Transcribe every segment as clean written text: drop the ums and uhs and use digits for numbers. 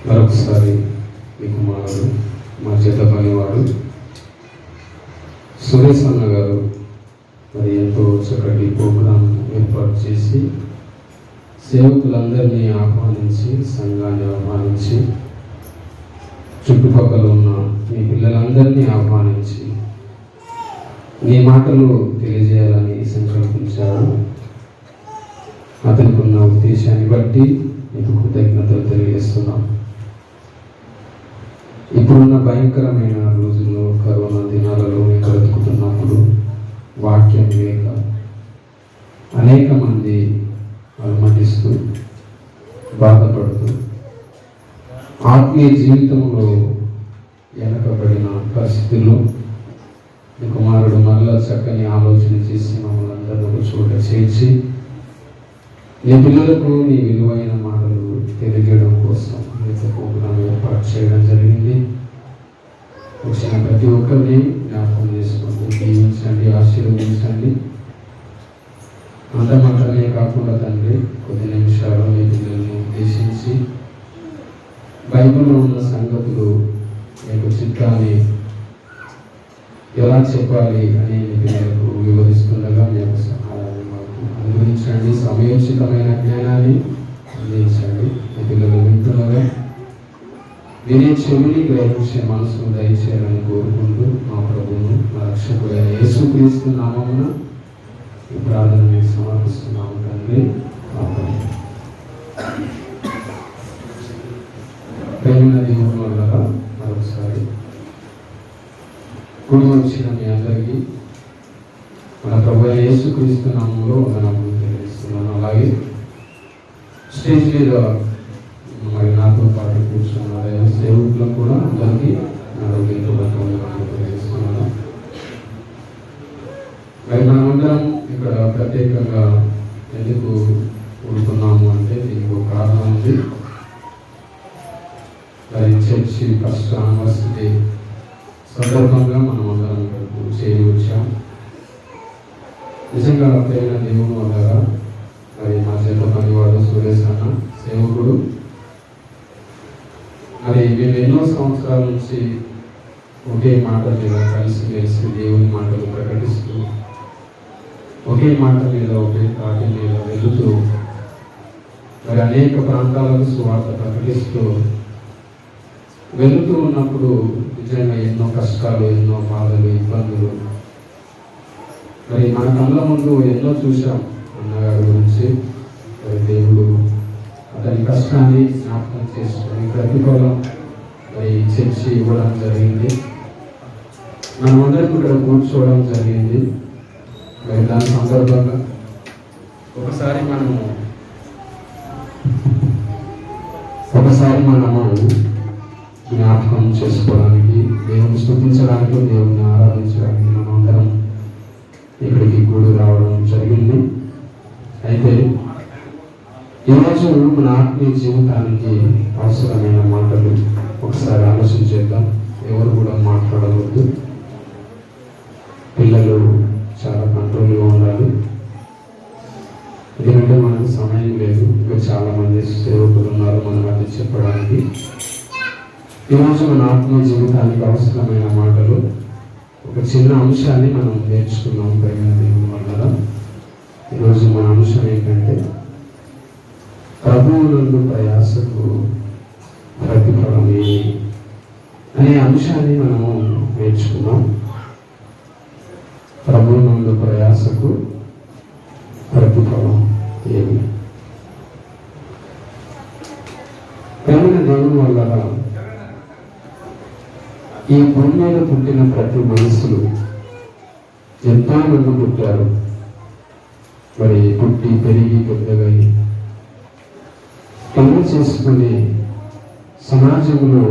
మరొకసారి మీ కుమారుడు మా చేత పనివాడు సురేష్ అన్న గారు మరి ఎంతో చక్కటి ప్రోగ్రాం ఏర్పాటు చేసి సేవకులందరినీ ఆహ్వానించి సంఘాన్ని ఆహ్వానించి చుట్టుపక్కల ఉన్న మీ పిల్లలందరినీ ఆహ్వానించి మీ మాటలు తెలియజేయాలని సంకల్పించారు. అతనికి ఉన్న ఉద్దేశాన్ని బట్టి మీకు కృతజ్ఞతలు తెలియజేస్తున్నాం. ఇప్పుడున్న భయంకరమైన రోజుల్లో కరోనా దినాలలో మేము బ్రతుకుతున్నప్పుడు వాక్యం లేక అనేక మంది అలమటిస్తూ బాధపడుతూ ఆత్మీయ జీవితంలో వెనకబడిన పరిస్థితుల్లో మీ కుమారుడు మరలా చక్కని ఆలోచన చేసి మమ్మల్ని అందరూ ఒక చోట చేర్చి నీ పిల్లలకు నీ విలువైన మాటలు తెలియజేయడం కోసం ప్రోగ్రాం ఏర్పాటు చేయడం జరిగింది. వచ్చిన ప్రతి ఒక్కరిని జ్ఞాపకం చేసుకుంటూ దీవించండి, ఆశీర్వదించండి. అంత మాత్రమే కాకుండా తండ్రి కొద్ది నిమిషాలు మీ పిల్లలను ఉద్దేశించి బైబిల్లో ఉన్న సంగతులు మీకు చిత్రాన్ని ఎలా చెప్పాలి అని మీ పిల్లలకు వివరిస్తుండగా మీ యొక్క సహాయాన్ని మాకు అనుగ్రహించండి. సమయోచితమైన జ్ఞానాన్ని అందించండి. మీ పిల్లలు వింటున్నారా వినే చెవిని గ్రహించే మనసును దయచేయాలని కోరుకుంటూ మా ప్రభువును మా రక్షకుడైన యేసుక్రీస్తు నామమున ఈ ప్రార్థనని సమర్పిస్తున్నాము తండ్రి. ప్రేమ దేవుని వల్ల మరొకసారి కూడి వచ్చిన మీ అందరికీ మన ప్రభు యేసుక్రీస్తు నామంలో వందనములు తెలియజేస్తున్నాను. అలాగే స్టేజ్ మీద మరి నాతో పాటు కూర్చున్న సేవకులకు కూడా అందరికీ తెలియజేస్తున్నాను. మరి మనమందరం ఇక్కడ ప్రత్యేకంగా ఎందుకు కూడుకున్నాము అంటే దీనికి ఒక కారణం ఉంది. మరి చర్చి ఫస్ట్ యానివర్సరీ సందర్భంగా మనం అందరం ఇక్కడకు చేరి వచ్చాం. నిజంగా ప్రేమ దేవుని వల్ల మరి మా చేత పనివాడు సురేష్ అన్న సేవకుడు మరి మేము ఎన్నో సంవత్సరాల నుంచి ఒకే మాట మీద కలిసి మెలిసి దేవుని మాటలు ప్రకటిస్తూ ఒకే మాట మీద ఒకే తాటి మీద వెళుతూ మరి అనేక ప్రాంతాలకు సువార్త ప్రకటిస్తూ వెళుతూ ఉన్నప్పుడు నిజంగా ఎన్నో కష్టాలు, ఎన్నో బాధలు, ఇబ్బందులు మరి మన కళ్ళ ముందు ఎన్నో చూసాం. అన్నగారి గురించి మరి దేవుడు అతని కష్టాన్ని జ్ఞాపకం చేసుకొని ప్రతిఫలం మరి చర్చి ఇవ్వడం జరిగింది. మనమందరం ఇక్కడ కూర్చోవడం జరిగింది. మరి దాని సందర్భంగా ఒకసారి మనము జ్ఞాపకం చేసుకోవడానికి, దేవుని స్తుతించడానికి, దేవుని ఆరాధించడానికి మనం అందరం ఇక్కడికి కూడి రావడం జరిగింది. అయితే ఈరోజు మన ఆత్మీయ జీవితానికి అవసరమైన మాటలు ఒకసారి ఆలోచించేద్దాం. ఎవరు కూడా మాట్లాడవద్దు. పిల్లలు చాలా కంట్రోల్గా ఉండాలి. ఎందుకంటే మనకు సమయం లేదు. ఇంకా చాలా మంది సేవకులు ఉన్నారు మన మధ్య చెప్పడానికి. ఈరోజు మన ఆత్మీయ జీవితానికి అవసరమైన మాటలు ఒక చిన్న అంశాన్ని మనం నేర్చుకున్నాం ప్రేమ దేవుని వల్ల. ఈరోజు మన అంశం ఏంటంటే ప్రభువునందు ప్రయాసకు ప్రతిఫలం అనే అంశాన్ని మనము నేర్చుకున్నాం. ప్రభువునందు ప్రయాసకు ప్రతిఫలం ఏమి? ప్రేమ దేవుని వల్ల ఈ భూమి మీద పుట్టిన ప్రతి మనుషులు ఎంతో మంది పుట్టారు. మరి పుట్టి పెరిగి పెద్దగా పెళ్లి చేసుకుని సమాజంలో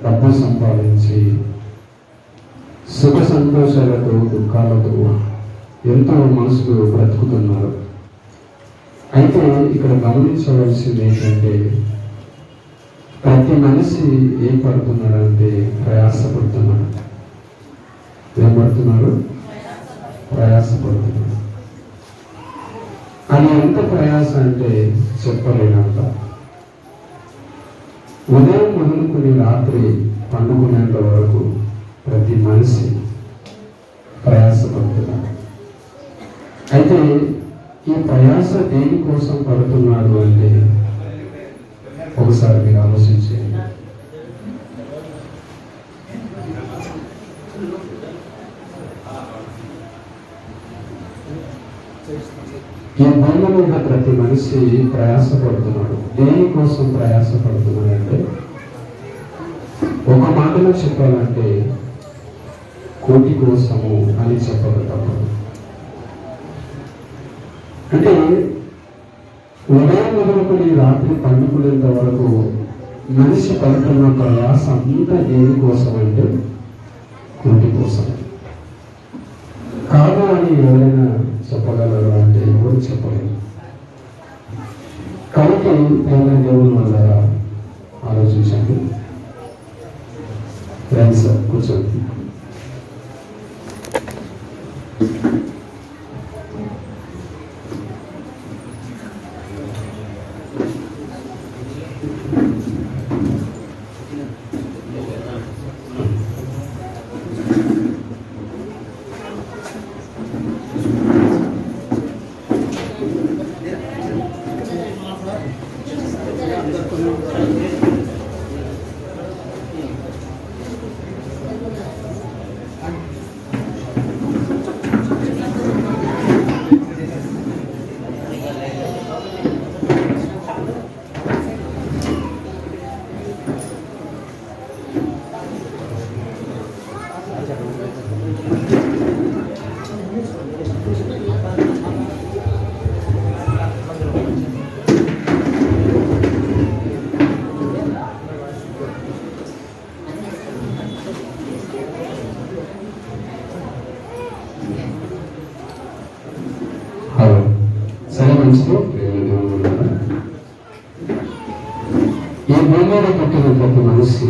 డబ్బు సంపాదించి సుఖ సంతోషాలతో దుఃఖాలతో ఎంతో మనుషులు బ్రతుకుతున్నారు. అయితే ఇక్కడ గమనించవలసింది ఏంటంటే ప్రతి మనిషి ఏం పడుతున్నాడంటే ప్రయాసపడుతున్నాడు. ఏం పడుతున్నాడు? ప్రయాసపడుతున్నాడు. అది ఎంత ప్రయాస అంటే చెప్పలేనంత. ఉదయం మొదలుకొని రాత్రి పండుకునేంత వరకు ప్రతి మనిషి ప్రయాసపడుతున్నాడు. అయితే ఈ ప్రయాస దేనికోసం పడుతున్నాడు అంటే ఒకసారి మీరు ఆలోచించండి. ఈ భూమి మీద ప్రతి మనిషి ప్రయాసపడుతున్నాడు. దేనికోసం ప్రయాసపడుతున్నాడంటే ఒక మాటలో చెప్పాలంటే కోటి కోసము అని చెప్పగలుగుతాము. అంటే ఉదయం మొదలుకొని రాత్రి పండుకునేంత వరకు మనిషి పడుతున్న ప్రయాస అంతా దేనికోసం అంటే కోటి కోసం. కాదు అని ఎవరైనా చెప్పగలరు అంటే ఎవరు చెప్పలేరు. కాబట్టి దేవుని వల్ల ఆలోచించండి. ఫ్రెండ్స్ కూర్చోండి. ఈ భూమిలో పుట్టిన ప్రతి మనిషి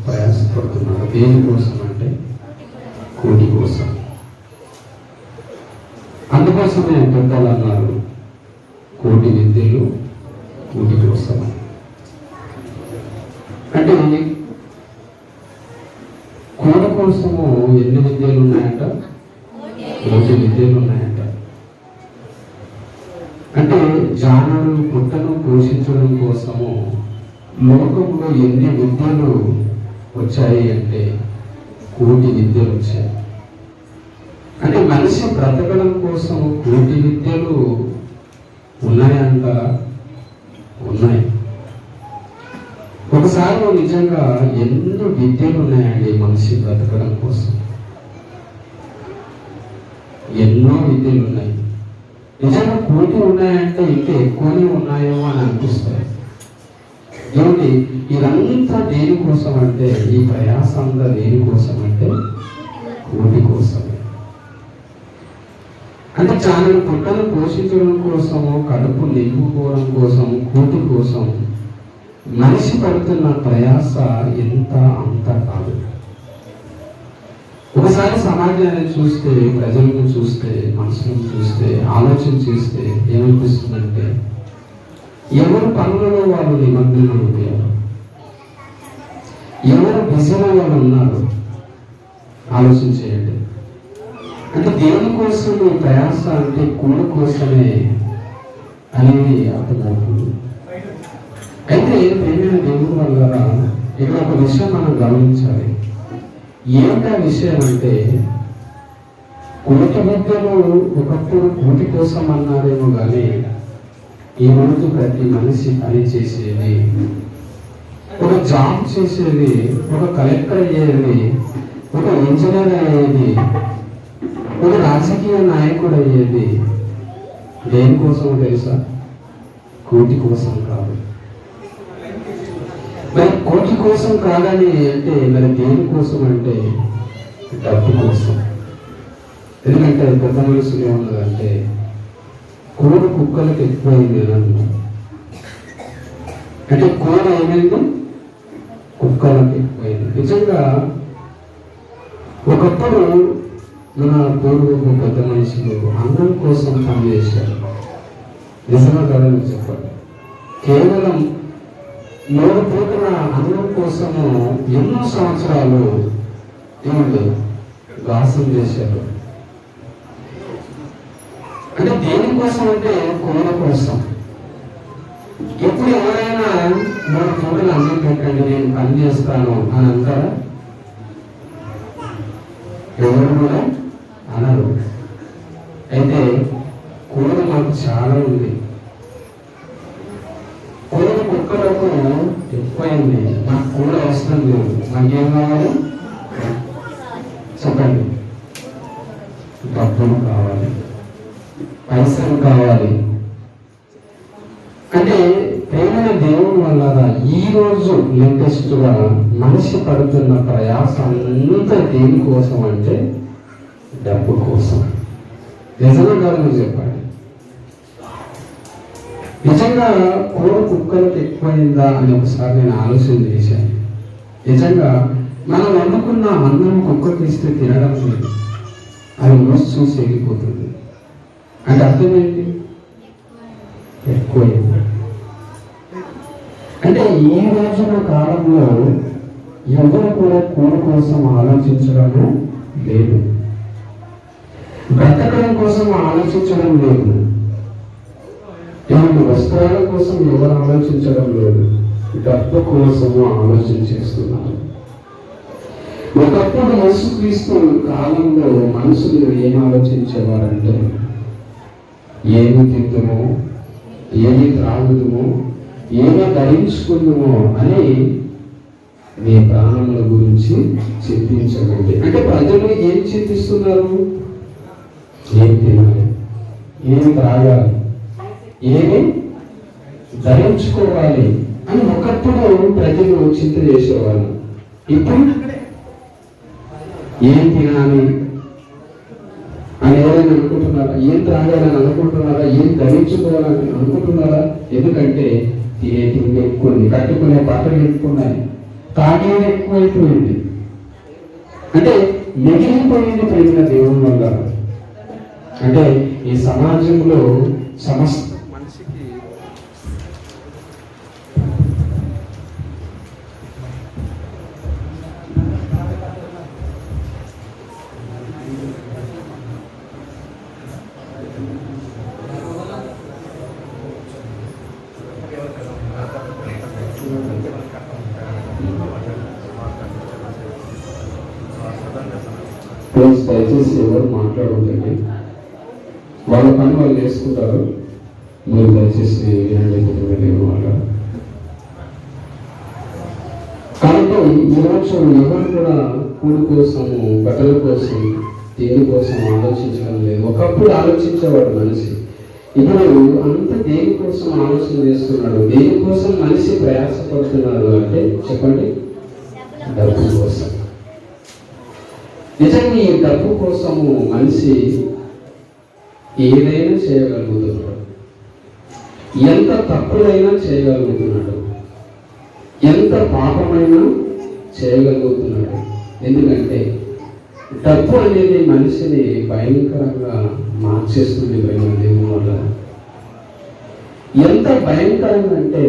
ప్రయాసపడుతున్నారు. దేనికోసం అంటే కోటి కోసం. అందుకోసమే పెద్దలు అన్నారు కోటి విద్యలు కోటి కోసం. అంటే కోటి కోసము ఎన్ని విద్యలు ఉన్నాయంట? కోటి విద్యలు ఉన్నాయంట. అంటే జానుడు పుట్టను పోషించడం కోసము లోకంలో ఎన్ని విద్యలు వచ్చాయి అంటే కోటి విద్యలు వచ్చాయి. అంటే మనిషి బ్రతకడం కోసం కోటి విద్యలు ఉన్నాయంట. ఉన్నాయి. ఒకసారి నిజంగా ఎన్నో విద్యలు ఉన్నాయండి మనిషి బ్రతకడం కోసం. ఎన్నో విద్యలు ఉన్నాయి. నిజంగా కోటి ఉన్నాయంటే ఇంకా ఎక్కువనే ఉన్నాయో అని అనిపిస్తాయి. ఏమిటి ఇదంతా దేనికోసం అంటే, ఈ ప్రయాస అంతా దేనికోసం అంటే కోటి కోసమే. అంటే చాలా పుట్టను పోషించడం కోసము, కడుపు నింపుకోవడం కోసము, కోటి కోసం మనిషి పడుతున్న ప్రయాస ఎంత అంత కాదు. ఒకసారి సమాజాన్ని చూస్తే, ప్రజలను చూస్తే, మనుషులను చూస్తే, ఆలోచన చేస్తే ఏమనిపిస్తుందంటే ఎవరు పనులలో వాళ్ళు నిమగ్నమైపోయారు, ఎవరు బిజీలో వాళ్ళు ఉన్నారు. ఆలోచన చేయండి. అంటే దేవుని కోసం ప్రయాస అంటే కూడ కోసమే అనేది అర్థమవుతుంది. అయితే ప్రేమైన దేవుని వల్ల ఇక్కడ ఒక విషయం మనం గమనించాలి. ఏమిటా విషయం అంటే కోటి విద్యలు ఒకప్పుడు కోటి కోసం అన్నారేమో కానీ ఈ రోజు ప్రతి మనిషి పని చేసేది, ఒక జాబ్ చేసేది, ఒక కలెక్టర్ అయ్యేది, ఒక ఇంజనీర్ అయ్యేది, ఒక రాజకీయ నాయకుడు అయ్యేది దేనికోసం తెలుసా? కోటి కోసం కాదు. మరి కోటి కోసం కాదని అంటే మరి దేనికోసం అంటే డబ్బు కోసం. ఎందుకంటే పెద్ద మనసులో ఏమన్నదంటే కోడి కుక్కలకు ఎక్కువైంది అని. అంటే కోడి ఏమైంది? కుక్కలకు ఎక్కువైంది. నిజంగా ఒకప్పుడు మన పూర్వపు పెద్ద మనుషులు అన్నం కోసం పనిచేశారు. నిజంగా కాదని చెప్పాలి. కేవలం మూడు పూటల అన్నం కోసము ఎన్నో సంవత్సరాలు ఏమండి గాసం చేశారు. అంటే దేనికోసం అంటే కూర కోసం. ఎప్పుడు ఎవరైనా మూడు పూటలు అన్నం పెట్టండి నేను పని చేస్తాను అని అంటారా? ఎవరు కూడా అనరు. అయితే కూర మాకు చాలా ఉంది. కూర కుక్కలకు ఎక్కువైంది. మాకు కూర అవసరం లేదు. మాకేం కావాలి చెప్పండి? డబ్బులు కావాలి, పైసలు కావాలి. అంటే ప్రేమైన దేవుని వల్ల ఈ రోజు లేటెస్ట్ గా మనిషి పడుతున్న ప్రయాసం అంతా దేనికోసం అంటే డబ్బు కోసం. నిజంగా కాదు మీరు చెప్పండి. నిజంగా కూర కుక్కలకు ఎక్కువైందా అని ఒకసారి నేను ఆలోచన చేశాను. నిజంగా మనం వండుకున్న అన్నం కుక్కకి ఇస్తే తినడం లేదు, అది మోసి చూసి వెళ్ళిపోతుంది. అంటే అర్థమేంటి? ఎక్కువైంది. అంటే ఈ రోజున కాలంలో ఎవరు కూడా కూర కోసం ఆలోచించడము లేదు, బ్రతకడం కోసం ఆలోచించడం లేదు, ఏమైనా వస్త్రాల కోసం ఎవరు ఆలోచించడం లేదు, డబ్బు కోసము ఆలోచించేస్తున్నారు. ఒకప్పుడు యేసుక్రీస్తు కాలంలో మనుషులు ఏం ఆలోచించేవారంటే ఏమి తిందుమో, ఏమి త్రాగుదుమో, ఏమి ధరించుకుందుమో అని మీ ప్రాణముల గురించి చింతించకండి. అంటే ప్రజలు ఏం చింతిస్తున్నారు? ఏం తినాలి, ఏమి త్రాగాలి, ఏమి ధరించుకోవాలి అని ఒకప్పుడు ప్రజలు చింత చేసేవాళ్ళు. ఇప్పుడు ఏం తినాలి అని ఎవరైనా అనుకుంటున్నారా? ఏం త్రాగాలని అనుకుంటున్నారా? ఏం ధరించుకోవాలని అనుకుంటున్నారా? ఎందుకంటే తినే తిండి ఎక్కువ ఉంది, కట్టుకునే బట్టలు ఎక్కున్నాయి, తాగేది ఎక్కువైపోయింది. అంటే మిగిలిపోయింది ప్రేమ దేవుని వల్ల. అంటే ఈ సమాజంలో సమస్త మనిషికి దయచేసి ఎవరు మాట్లాడుతుంది, వాళ్ళ పని వాళ్ళు చేసుకుంటారు. మీరు దయచేసి వినండి మాట. కాబట్టి ఈరోజు ఎవరు కూడా కూడు కోసము, బట్టల కోసం, దేని కోసం ఆలోచించడం లేదు. ఒకప్పుడు ఆలోచించేవాడు మనిషి, ఇప్పుడు అంత దేనికోసం ఆలోచన చేస్తున్నాడు. దేనికోసం మనిషి ప్రయాసపడుతున్నాడు అంటే చెప్పండి? డబ్బు కోసం. నిజంగా ఈ డబ్బు కోసము మనిషి ఏదైనా చేయగలుగుతున్నాడు, ఎంత తప్పులైనా చేయగలుగుతున్నాడు, ఎంత పాపమైనా చేయగలుగుతున్నాడు. ఎందుకంటే డబ్బు అనేది మనిషిని భయంకరంగా మార్చేస్తుంది. దేవుని వల్ల ఎంత భయంకరంగా అంటే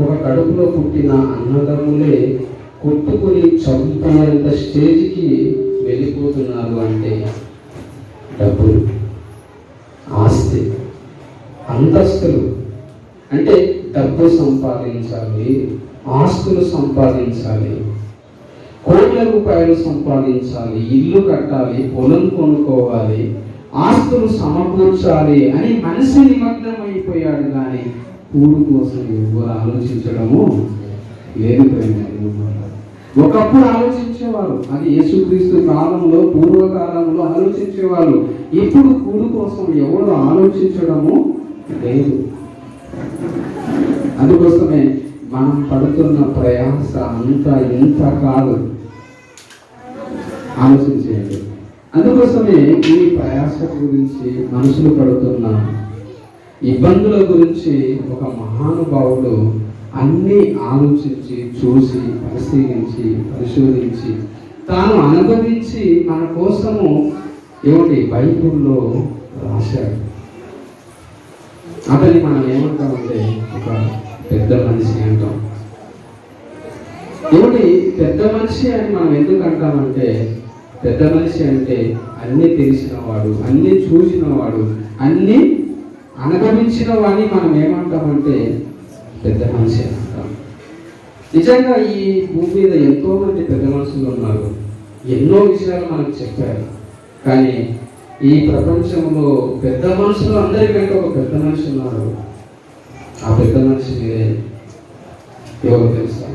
ఒక కడుపులో పుట్టిన అన్నదమ్ములే కొట్టుకుని చంపేంత స్టేజ్కి వెళ్ళిపోతున్నారు. అంటే డబ్బులు, ఆస్తి, అంతస్తులు. అంటే డబ్బు సంపాదించాలి, ఆస్తులు సంపాదించాలి, కోట్ల రూపాయలు సంపాదించాలి, ఇల్లు కట్టాలి, పొలం కొనుక్కోవాలి, ఆస్తులు సమకూర్చాలి అని మనిషి నిమగ్నం అయిపోయాడు. కానీ కూడు కోసం ఎవరు ఆలోచించడము లేదు. ఒకప్పుడు ఆలోచించేవారు, అది యేసుక్రీస్తు కాలంలో, పూర్వకాలంలో ఆలోచించేవారు. ఇప్పుడు కూడు కోసం ఎవరు ఆలోచించడము లేదు. అందుకోసమే మనం పడుతున్న ప్రయాస అంతా ఇంత కాదు, ఆలోచించేయండి. అందుకోసమే ఈ ప్రయాస గురించి, మనుషులు పడుతున్న ఇబ్బందుల గురించి ఒక మహానుభావుడు అన్నీ ఆలోచించి, చూసి, పరిశీలించి, పరిశోధించి, తాను అనుభవించి మన కోసము ఏమిటి బైబిల్లో రాశాడు. అతన్ని మనం ఏమంటామంటే ఒక పెద్ద మనిషి అంటాం. ఏమిటి పెద్ద మనిషి అని మనం ఎందుకు అంటామంటే, పెద్ద మనిషి అంటే అన్నీ తెలిసినవాడు, అన్నీ చూసినవాడు, అన్నీ అనుభవించిన వాడిని మనం ఏమంటామంటే పెద్ద మనిషి అంటాం. నిజంగా ఈ భూమి మీద ఎంతో మంది పెద్ద మనుషులు ఉన్నారు, ఎన్నో విషయాలు మనకు చెప్పారు. కానీ ఈ ప్రపంచంలో పెద్ద మనుషులు అందరికంటే ఒక పెద్ద మనిషి ఉన్నారు. ఆ పెద్ద మనిషి ఎవరు తెలుసా?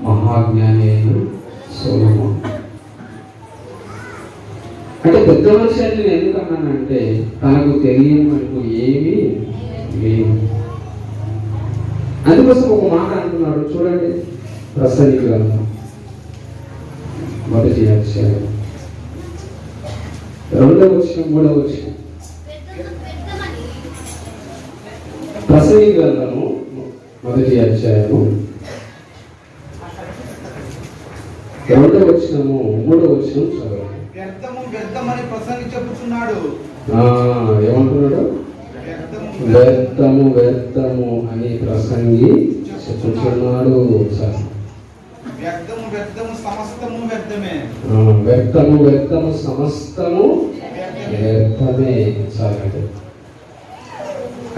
మహాజ్ఞాని అయిన సొలొమోను. అంటే పెద్ద మనిషి అని నేను ఎందుకు అన్నానంటే, తనకు తెలియని ఏమీ లేదు. అందుకోసం ఒక మాట అంటున్నాడు చూడండి, ప్రసంగి గ్రంథం 1వ అధ్యాయం 2వ వచనం 3వ వచనం. ప్రసంగి గ్రంథము 1వ అధ్యాయము 2వ వచనము 3వ వచనం చదవండి. వ్యర్థమని ప్రసంగి చెప్పుచున్నాడు. ఏమంటున్నాడు? వ్యర్థము వ్యర్థము అని ప్రసంగి చెప్పుచున్నాడు. వ్యర్థము వ్యర్థము సమస్తము వ్యర్థమే. వ్యర్థము వ్యర్థము సమస్తము వ్యర్థమే.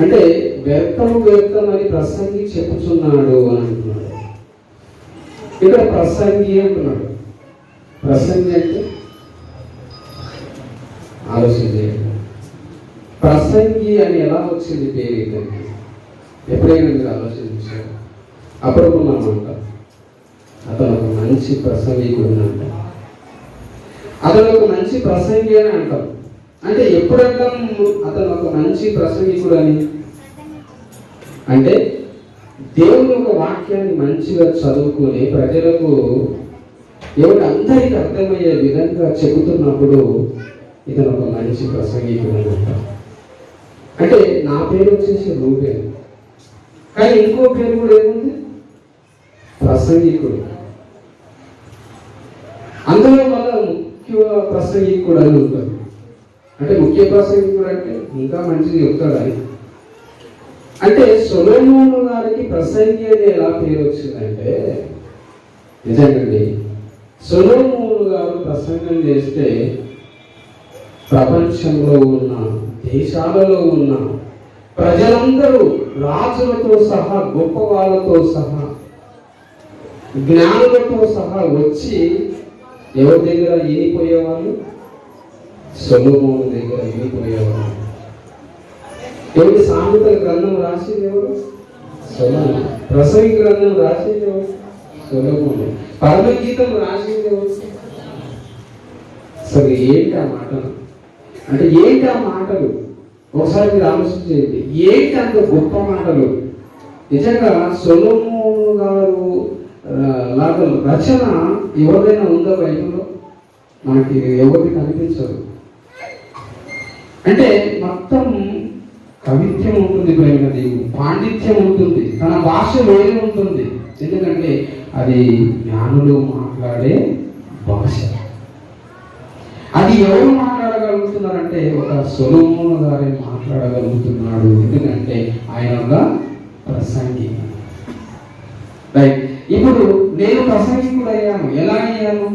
అంటే వ్యర్థము వ్యర్థం అని ప్రసంగి చెప్పుచున్నాడు అని అంటున్నాడు. ఇక్కడ ప్రసంగి అంటున్నాడు. ప్రసంగి అంటే ఆలోచించే, ప్రసంగి అని ఎలా వచ్చింది పేరు ఇతనికి? ఎప్పుడైనా మీరు ఆలోచించారు? అప్పుడప్పుడు మనం అంటాం అతను ఒక మంచి ప్రసంగికుడు అంట, అతను ఒక మంచి ప్రసంగి అని అంటాం. అంటే ఎప్పుడంటాం అతను ఒక మంచి ప్రసంగికుడు అని? అంటే దేవుని ఒక వాక్యాన్ని మంచిగా చదువుకొని ప్రజలకు ఎవరికి అందరికీ అర్థమయ్యే విధంగా చెబుతున్నప్పుడు ఇతను ఒక మంచి ప్రసంగికుడు అంటాం. అంటే నా పేరు వచ్చేసి రూబేన్, కానీ ఇంకో పేరు కూడా ఏముంది? ప్రసంగికుడు. అందులో మళ్ళా ముఖ్య ప్రసంగికుడు అని ఉంటుంది. అంటే ముఖ్య ప్రసంగికుడు అంటే ఇంకా మంచిగా చెప్తాడు అని. అంటే సొలొమోను గారికి ప్రసంగి అని ఎలా పేరు వచ్చిందంటే, నిజంగాండి సొలొమోను గారు ప్రసంగం చేస్తే ప్రపంచంలో ఉన్న దేశాలలో ఉన్న ప్రజలందరూ రాజులతో సహా, గొప్ప వాళ్ళతో సహా, జ్ఞానులతో సహా వచ్చి ఎవరి దగ్గర ఈనిపోయేవాళ్ళు? సొలొమోను దగ్గర ఈనిపోయేవాళ్ళు. ఎవరి సామెతల గ్రంథం రాసేది ఎవరు? సొలొమోను. ప్రసంగి గ్రంథం రాసేది ఎవరు? సొలొమోను. పరమగీతం రాసేది ఎవరు? అసలు ఏంటి ఆ మాటలు? అంటే ఏంటి ఆ మాటలు? ఒకసారి మీరు ఆలోచించేది, ఏంటి అంత గొప్ప మాటలు? నిజంగా సొలొమోను గారు లాగా రచన ఎవరైనా ఉందా బైబిల్లో? మనకి ఎవరికి కనిపించదు. అంటే మొత్తం కవిత్యం ఉంటుంది, పాండిత్యం ఉంటుంది, తన భాష వేరే ఉంటుంది. ఎందుకంటే అది జ్ఞానులు మాట్లాడే భాష. అది ఎవరు మాట్లాడగలుగుతున్నారంటే ఒక సొలొమోను గారే మాట్లాడగలుగుతున్నాడు. ఎందుకంటే ఆయన ఒక ప్రసంగి. రైట్. ఇప్పుడు నేను ప్రసంగికుడు అయ్యాను. ఎలా అయ్యాను?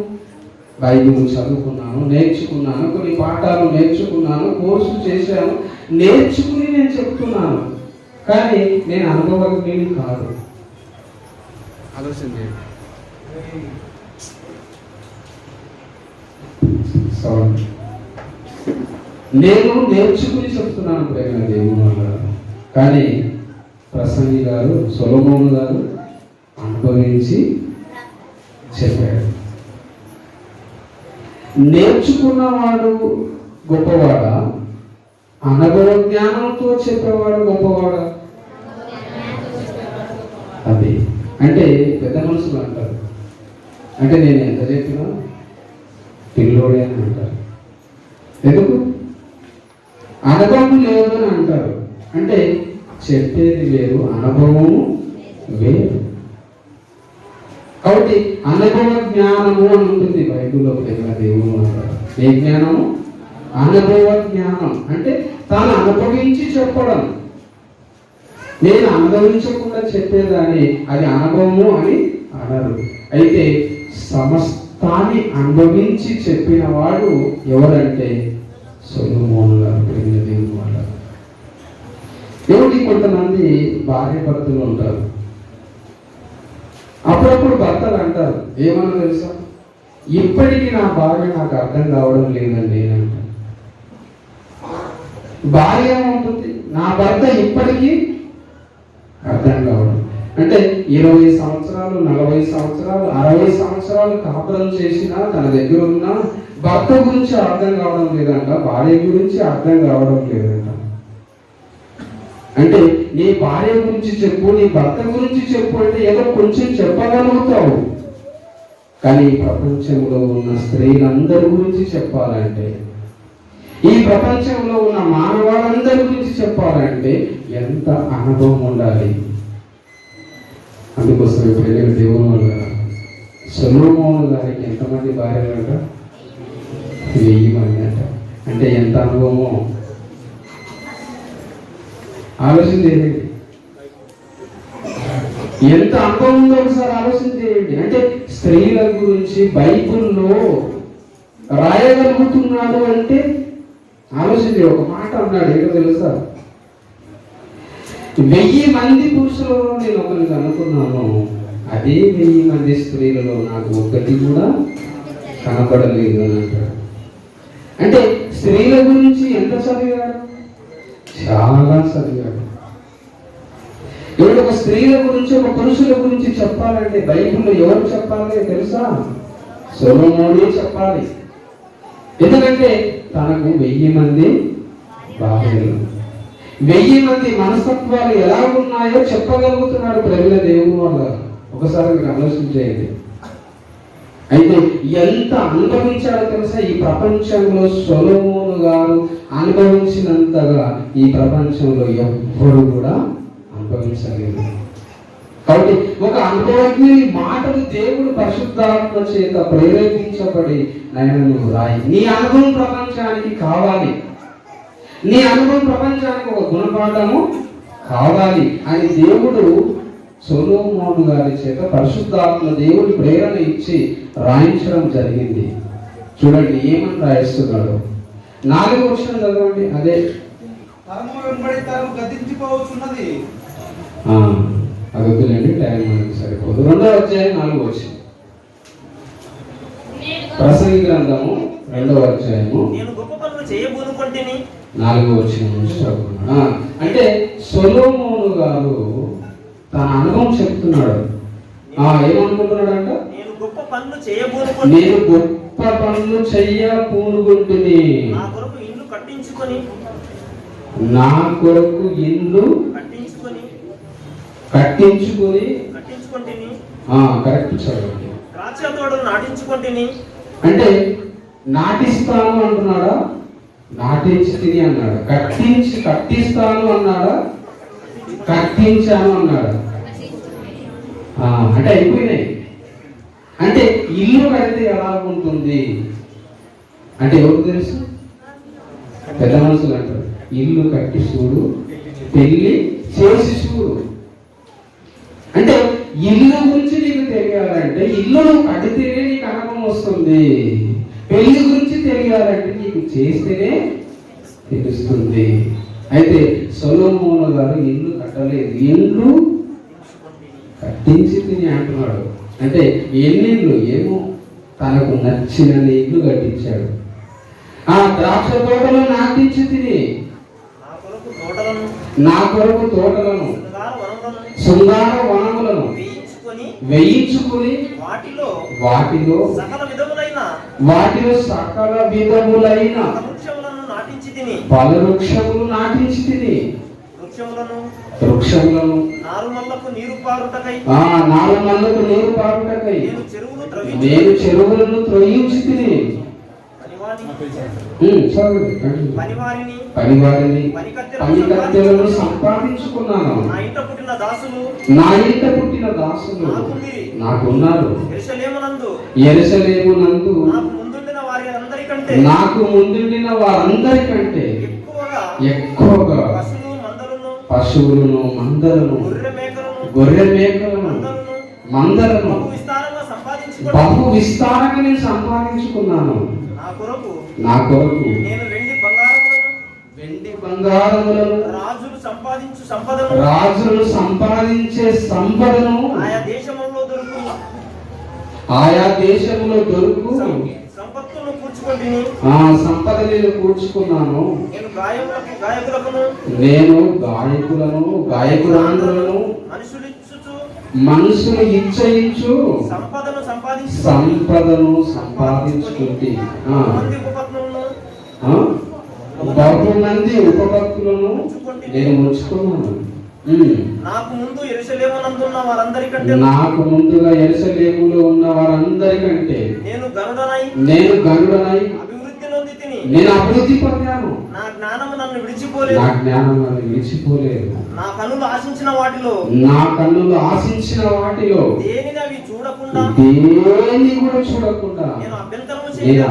బైబిల్ చదువుకున్నాను, నేర్చుకున్నాను, కొన్ని పాఠాలు నేర్చుకున్నాను, కోర్సు చేశాను, నేర్చుకుని నేను చెప్తున్నాను. కానీ నేను అనుభవజ్ఞుని కాదు. ఆలోచన చేయండి. నేను నేర్చుకుని చెప్తున్నాను ప్రేమ దేవుని వల్ల. కానీ ప్రసంగి గారు, సొలొమోను గారు అనుభవించి చెప్పాడు. నేర్చుకున్నవాడు గొప్పవాడా? అనుభవ జ్ఞానంతో చెప్పేవాడు గొప్పవాడా? అది అంటే పెద్ద మనుషులు అంటారు. అంటే నేను ఎంత చెప్పినా పిల్లోడే అని అంటారు. ఎందుకు? అనుభవం లేదు అని అంటారు. అంటే చెప్పేది వేరు, అనుభవము వేరు. కాబట్టి అనుభవ జ్ఞానము అని ఉంటుంది బైబిల్లో. దేవుడు అంటారు ఏ జ్ఞానము? అనుభవ జ్ఞానం. అంటే తాను అనుభవించి చెప్పడం. నేను అనుభవించకుండా చెప్పేదాన్ని అది అనుభవము అని అనరు. అయితే సమస్తాన్ని అనుభవించి చెప్పిన వాడు ఎవరంటే సొలొమోను గారు. ప్రియమైన దేవుని వాళ్ళ దేవుడి కొంతమంది భార్య భర్తలు ఉంటారు. అప్పుడప్పుడు భర్తలు అంటారు, ఏమన్నా తెలుసా, ఇప్పటికీ నా భార్య నాకు అర్థం కావడం లేదండి అని అంటారు. భార్య ఏముంటుంది, నా భర్త ఇప్పటికీ అర్థం కావడం. అంటే 20 సంవత్సరాలు, 40 సంవత్సరాలు, 60 సంవత్సరాలు కాపురం చేసినా తన దగ్గర ఉన్న భర్త గురించి అర్థం కావడం లేదంట, భార్య గురించి అర్థం కావడం లేదంట. అంటే నీ భార్య గురించి చెప్పు, నీ భర్త గురించి చెప్పు అంటే ఏదో కొంచెం చెప్పగలుగుతావు. కానీ ఈ ప్రపంచంలో ఉన్న స్త్రీలందరి గురించి చెప్పాలంటే, ఈ ప్రపంచంలో ఉన్న మానవాళ్ళందరి గురించి చెప్పాలంటే ఎంత అనుభవం ఉండాలి. అందుకోసం ప్రియమైన దేవుని వల్ల సొలొమోను గారికి ఎంతమంది భార్యలు అంట? 1000 మంది అంట. అంటే ఎంత అనుభవమో ఆలోచన చేయండి. ఎంత అనుభవం ఉందో ఒకసారి ఆలోచన చేయండి. అంటే స్త్రీల గురించి బైబిల్లో రాయగలుగుతున్నాడు అంటే ఆలోచన చేయండి. ఒక మాట అన్నాడు, ఏంటో తెలుసా, 1000 మంది పురుషులలో నేను ఒకరిని అనుకున్నాను, అదే 1000 మంది స్త్రీలలో నాకు ఒక్కటి కూడా కనపడలేదు అని అంటాడు. అంటే స్త్రీల గురించి ఎంత చదివాడు? చాలా చదివాడు. ఇప్పుడు ఒక స్త్రీల గురించి, ఒక పురుషుల గురించి చెప్పాలంటే బైబిల్లో ఎవరు చెప్పాలి తెలుసా? సొలొమోనే చెప్పాలి. ఎందుకంటే తనకు 1000 మంది భార్యలు, 1000 మంది మనస్తత్వాలు ఎలా ఉన్నాయో చెప్పగలుగుతున్నాడు. ప్రజల దేవుడు వల్ల ఒకసారి మీరు ఆలోచించేయండి. అయితే ఎంత అనుభవించాడో తెలుసా? ఈ ప్రపంచంలో సొలొమోను గారు అనుభవించినంతగా ఈ ప్రపంచంలో ఎవ్వరు కూడా అనుభవించలేదు. కాబట్టి ఒక అనుభవజ్ఞ మాటలు దేవుడు పరిశుద్ధాత్మ చేత ప్రేరేపించబడి నైనా రాయి, నీ అనుభవం ప్రపంచానికి కావాలి, నీ అనుభవం ప్రపంచానికి ఒక గుణపాఠము కావాలి అని దేవుడు సొలొమోను గారి చేత పరిశుద్ధాత్మ దేవుడు ప్రేరణ ఇచ్చి రాయించడం జరిగింది. చూడండి ఏమని రాయిస్తున్నాడు. 4వ వచనం చదవండి. అదే తరము వెంబడి తరము గతించిపోవచ్చున్నది. అది వద్దులేండి, టైం మనకి సరిపోదు. 2వ అధ్యాయం 4వ వచనం. ప్రసంగి గ్రంథము 2వ అధ్యాయము 4వ వచనం నుంచి చదువుకున్నాడు. అంటే సొలొమోను గారు తన అనుభవం చెప్తున్నాడు. ఏమనుకుంటున్నాడంట? నేను గొప్ప పనులు చేయబోనుకుంటుని, నా కొరకు ఇల్లు కట్టించుకొని కరెక్ట్ చదవండి. అంటే నాటిస్తాను అంటున్నాడా? నాటించి తిని అన్నాడు. కట్టిస్తాను అన్నాడా? కట్టించాను అన్నాడు. అంటే అయిపోయినాయి. అంటే ఇల్లు కడితే ఎలా ఉంటుంది అంటే ఎవరు తెలుసు? పెద్ద మనుషులు అంటారు, ఇల్లు కట్టి చూడు, పెళ్లి చేసి చూడు. అంటే ఇల్లు గురించి నీకు తెలియాలంటే ఇల్లు నువ్వు కడితేనే నీకు అనుభవం వస్తుంది. పెళ్లి గురించి తెలియాలంటే నీకు చేస్తేనే తెలుస్తుంది. అయితే సొలొమోను గారు ఇల్లు కట్టలేదు, ఇల్లు కట్టించి తిని అంటున్నాడు. అంటే ఎన్నిళ్ళు ఏమో తనకు నచ్చిన ఇల్లు కట్టించాడు. ఆ ద్రాక్ష తోటలో నాటించి తిని, నా కొరకు తోటలను, శృంగార వనములను వేయించుకుని వాటిలో సకల విధములైన పల వృక్షములు నాటించి తిని, వృక్షములను నారుమల్లకు నీరు పారుటకై నేను చెరువులను త్రొయ్యించి తిని, పనివారిని పనికత్తెలను సంపాదించుకున్నాను. నా ఇంట పుట్టిన దాసులు నాకున్నారు. యెరూషలేమునందు నాకు ముందుండిన వారందరికంటే ఎక్కువగా పశువులను, మందలను, గొర్రె మేకలను, మందలను బహు విస్తారంగా నేను సంపాదించుకున్నాను. నా కొరకు నేను వెండి బంగారములను రాజులు సంపాదించే సంపదను ఆయా దేశంలో దొరుకు సంపద నేను కూర్చుకున్నాను. నేను గాయకురాండ్రులను మనుషులు ఇచ్చయించు సంపదను సంపాదించుకుంటే బహుమంది ఉపభక్తులను నేను ఉంచుకున్నాను. నాకు ముందుగా యెరూషలేములో ఉన్న వారందరికంటే నేను గనుడనై నేను అభివృద్ధి పొందాను. నా జ్ఞానం నన్ను విడిచిపోలేదు. నా కన్నులు ఆశించిన వాటిలో దేని కూడా చూడకుండా నేను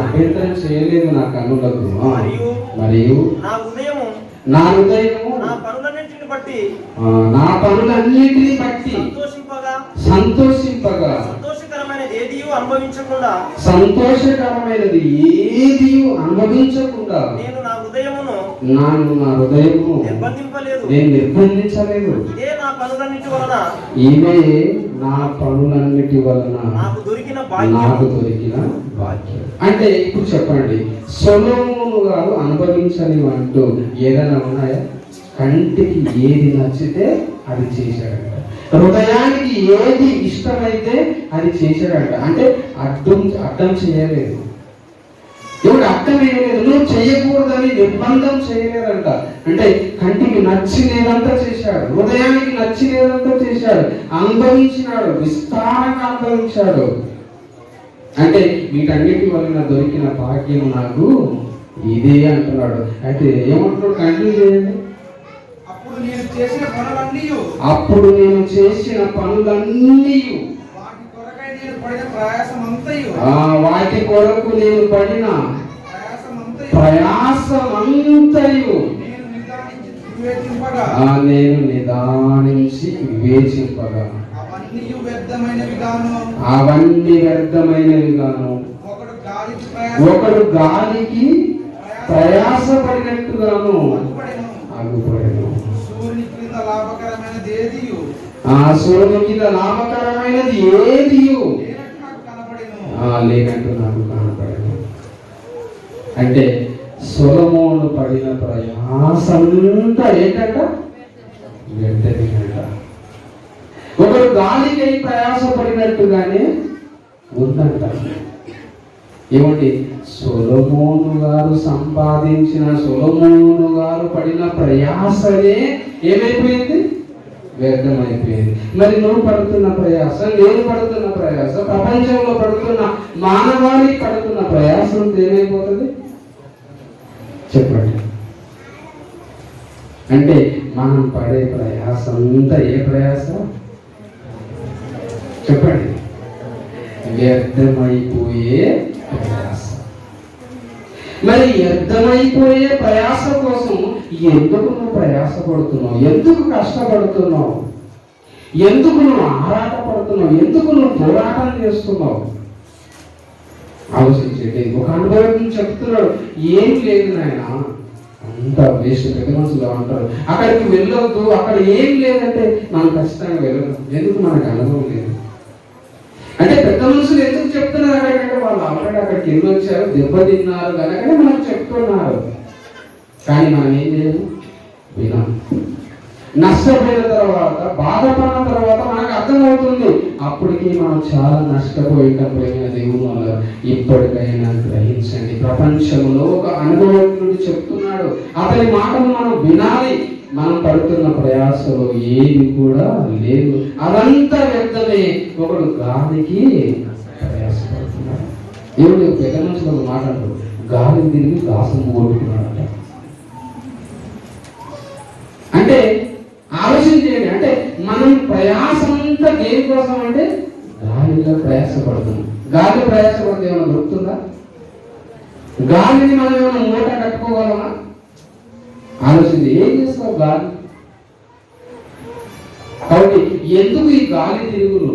అభ్యంతరం చేయలేదు నా కన్నులకు. మరియు నా హృదయము నా పనులన్నిటిని బట్టి సంతోషింపగా సంతోషకరమైనది ఏది అనుభవించకుండా నేను నా హృదయము నేను నిర్బంధించలేదు. ఇవే నా పనులన్నిటి వలన నాకు దొరికిన భాగ్యం. అంటే ఇప్పుడు చెప్పండి, సొలొమోను గారు అనుభవించని అంటూ ఏదైనా ఉన్నాయా? కంటికి ఏది నచ్చితే అది చేశాడంట. హృదయానికి ఏది ఇష్టమైతే అది చేశాడంట. అంటే అర్థం చేయలేదు. ఎవడు అర్థం వేయలేదు, నువ్వు చేయకూడదని నిర్బంధం చేయలేదంట. అంటే కంటికి నచ్చినదంతా చేశాడు, హృదయానికి నచ్చినదంతా చేశాడు, అనుభవించినాడు, విస్తారంగా అనుభవించాడు. అంటే వీటన్నిటి వలన దొరికిన భాగ్యం నాకు ఇదే అంటున్నాడు. అయితే ఏమంటున్నాడు? కంటిన్యూ చేయండి. అప్పుడు నేను చేసిన పనులన్నీ వాటి కొరకు నేను పడిన ప్రయాసమంతయు నేను నిదానించి వివేచింపగా అవన్నీ వ్యర్థమైనవిగాను ఒకడు గాలికి ప్రయాసపడినట్టుగాను ఆగుపడెను. సూర్యుని కింద లాభకరమైనది ఏది లేనట్టు నాకు కనపడను. అంటే సొలొమోను పడిన ప్రయాసంతా ఏంటంట? వ్యర్థమేనంట. ఒకడు గాలికై ప్రయాసపడినట్టుగానే ఉందంట. ఏమండి, సొలొమోను గారు సంపాదించిన, సొలొమోను గారు పడిన ప్రయాసనే ఏమైపోయింది? వ్యర్థమైపోయింది. మరి నువ్వు పడుతున్న ప్రయాస, నేను పడుతున్న ప్రయాస, ప్రపంచంలో పడుతున్న మానవాళి పడుతున్న ప్రయాసం ఏమైపోతుంది చెప్పండి? అంటే మనం పడే ప్రయాస అంతా ఏ ప్రయాస చెప్పండి? వ్యర్థమైపోయే ప్రయాస. మరి వ్యర్థమైపోయే ప్రయాస కోసం ఎందుకు నువ్వు ప్రయాసపడుతున్నావు? ఎందుకు కష్టపడుతున్నావు? ఎందుకు నువ్వు ఆరాటపడుతున్నావు? ఎందుకు నువ్వు పోరాటం చేస్తున్నావు? ఆలోచించేది. ఒక అనుభవం చెప్తున్నాడు, ఏం లేదు నాయన, అంత వేస్ట్. పెద్ద మనుషులు అంటారు అక్కడికి వెళ్ళొద్దు, అక్కడ ఏం లేదంటే మనం ఖచ్చితంగా వెళ్ళదు. ఎందుకు? మనకు అనుభవం లేదు. అంటే పెద్ద మనుషులు ఎందుకు చెప్తున్నారు అక్కడికంటే వాళ్ళు ఆల్రెడీ అక్కడికి వెళ్ళి వచ్చారు, దెబ్బతిన్నారు కనుకనే మనకు చెప్తున్నారు. కానీ మనం ఏం చేయము, వినాం. నష్టపోయిన తర్వాత, బాధపడిన తర్వాత మనకు అర్థమవుతుంది, అప్పటికి మనం చాలా నష్టపోయిన దేవుని వల్ల. ఇప్పటికైనా గ్రహించండి. ప్రపంచంలో ఒక అనుభవజ్ఞుడు చెప్తున్నాడు, అతని మాటలు మనం వినాలి. మనం పడుతున్న ప్రయాసలో ఏది కూడా లేదు, అదంతా వ్యర్థమే. ఒకడు గాలికి ప్రయాసపడుతున్నాడు. ఏమిటి? పెద్ద మనుషులు మాట్లాడు, గాలి తిరిగి దాసం కొట్టుకున్నాడట. అంటే ఆలోచన చేయండి. అంటే మనం ప్రయాసంతా దేనికోసం అంటే గాలిలో ప్రయాసపడుతున్నాం. గాలి ప్రయాసపడితే ఏమైనా దొరుకుతుందా? గాలిని మనం ఏమైనా మూట కట్టుకోగలమా? ఆలోచించి ఏం చేస్తావు గాలి? కాబట్టి ఎందుకు ఈ గాలి తిరుగులు?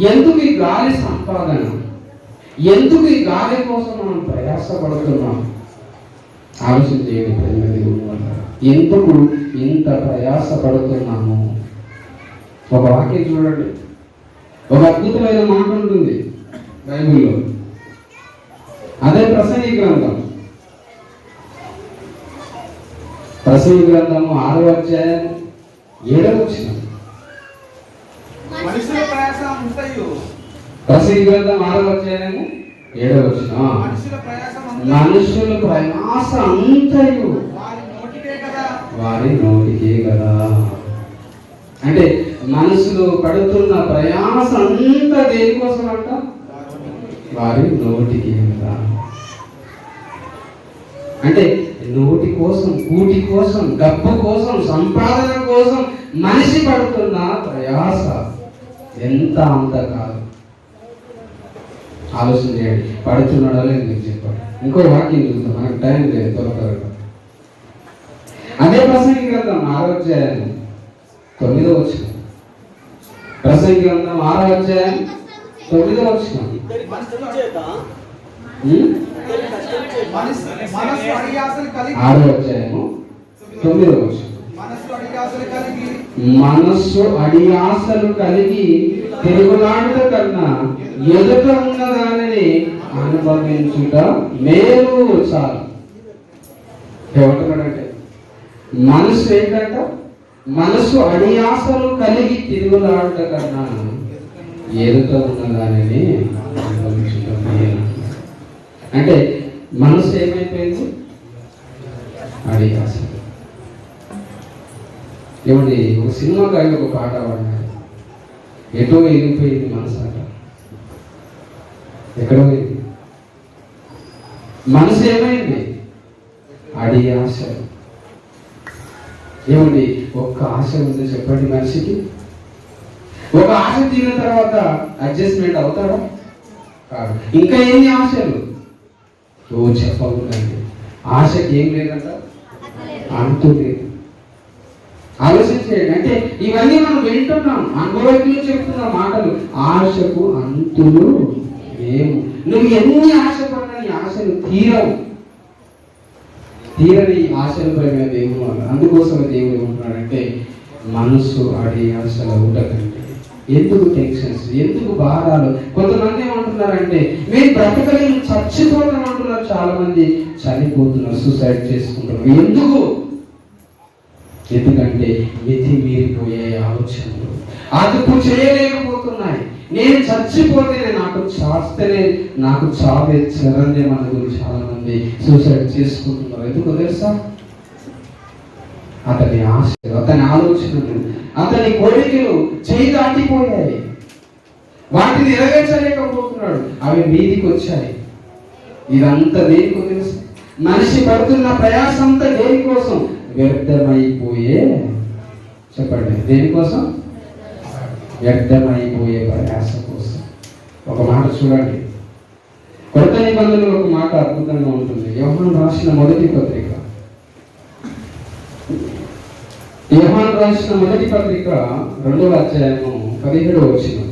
ఎందుకు ఈ గాలి సంపాదన? ఎందుకు ఈ గాలి కోసం మనం ప్రయాసపడుతున్నాం? ఆలోచన చేయండి ప్రేమ దేవుని వల్ల. ఎందుకు ఇంత ప్రయాసపడుతున్నాము? ఒక వాక్యం చూడండి, ఒక అద్భుతమైన మాట ఉంటుంది బైబిల్లో. అదే ప్రసంగి గ్రంథం. ప్రసంగి గ్రంథము 6వ అధ్యాయం 7వ వచనం. మనుషుల ప్రయాస అంతయు ప్రసంగి గ్రంథం 6వ అధ్యాయము 7వ వచనం. మనుషుల ప్రయాస అంతయు వారి నోటికే కదా. అంటే మనసులో పడుతున్న ప్రయాస అంతా దేనికోసం అంట? వారి నోటికే కదా. అంటే నోటి కోసం, కూటి కోసం, డబ్బు కోసం, సంపాదన కోసం మనిషి పడుతున్న ప్రయాస ఎంత అంత కాదు. ఆలోచన చేయండి. పడుతున్నాడా లేదు మీకు చెప్పండి. ఇంకో వాక్యం చూద్దాం, మనకు టైం లేదు త్వరగా. అదే ప్రసంగి గ్రంథం 6వ అధ్యాయం 9వ వచనం. ప్రసంగి గ్రంథం 6వ అధ్యాయం 9వ వచనం. ఇద్దరి కష్టం చేత 6వ అధ్యాయము 9వ వచనం. మనస్సు అడియాసలు కలిగి తిరుగులాడుట కన్నా ఎదుట ఉన్న దానిని అనుభవించుట మేలు చాలు. ఏమంటున్నాడంటే మనసు ఏంటంట? మనసు అడియాసలు కలిగి తిరుగులాడుట కన్నా ఎదుట ఉన్న దానిని అనుభవించుట మేలు. అంటే మనసు ఏమైపోయింది? అడియాసలు. ఏమండి, ఒక సినిమా కానీ ఒక పాట పాడినారు, ఎటో వెళ్ళిపోయింది మనసు అంట. ఎక్కడో పోయింది మనసు. ఏమైంది? అడి ఆశ. ఏమండి, ఒక్క ఆశ ఉంది చెప్పండి మనిషికి. ఒక ఆశ తిన్న తర్వాత అడ్జస్ట్మెంట్ అవుతాడా? కాదు. ఇంకా ఎన్ని ఆశలు? ఓ చెప్పకూడదండి, ఆశకి ఏం లేదంట, అంతు లేదు. ఆలోచించేయండి. అంటే ఇవన్నీ మనం వింటున్నాం, అనుభవజ్ఞులు చెప్తున్న మాటలు. ఆశకు అంతులు లేవు. నువ్వు ఎన్ని ఆశపడినా నీ ఆశలు తీరని ఆశల ప్రేమ దేవుడు వల్ల. అందుకోసం దేవుడు ఏమంటున్నాడంటే మనసు అడి ఆశలు ఉండకండి. ఎందుకు టెన్షన్స్, ఎందుకు భారాలు? కొంతమంది ఏమంటున్నారంటే మేము బ్రతకలేము, చచ్చిపోతాం అంటున్నారు. చాలా మంది చనిపోతున్నారు, సూసైడ్ చేసుకుంటున్నారు. ఎందుకంటే మితి మీరిపోయే ఆలోచనలు అదుపు చేయలేకపోతున్నాయి. నేను చచ్చిపోతే నాకు చావే చరణ్య మన గురించి చాలా మంది సూసైడ్ చేసుకుంటున్నారు. ఎందుకు తెలుసా? అతని ఆశ, అతని ఆలోచనలు, అతని కోరికలు చేయి దాటిపోయాయి. వాటిని నెరవేర్చలేకపోతున్నాడు. అవి మీదికి వచ్చాయి. ఇదంతా దేనికో తెలుసు? మనిషి పడుతున్న ప్రయాసంతా దేనికోసం? వ్యర్థమైపోయే, చెప్పండి, దేనికోసం? వ్యర్థమైపోయే ప్రయాస కోసం. ఒక మాట చూడండి, కొత్త నిబంధనలో ఒక మాట అద్భుతంగా ఉంటుంది. యోహాను రాసిన మొదటి పత్రిక 2వ అధ్యాయము 17వ వచనం.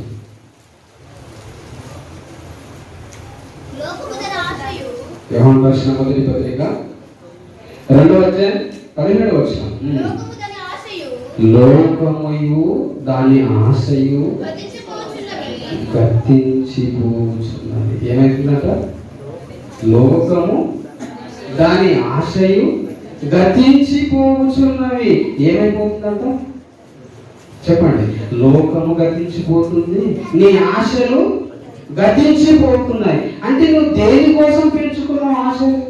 యోహాను రాసిన మొదటి పత్రిక 2వ అధ్యాయం 17వ వచనం. లోకముయు దాని ఆశయు గతించిపోచున్నది. ఏమైతుందంట? లోకము దాని ఆశయు గతించిపోచున్నవి. ఏమైపోతుందంట? చెప్పండి. లోకము గతించిపోతుంది, నీ ఆశలు గతించిపోతున్నాయి. అంటే నువ్వు దేనికోసం పెంచుకున్నావు ఆశలు?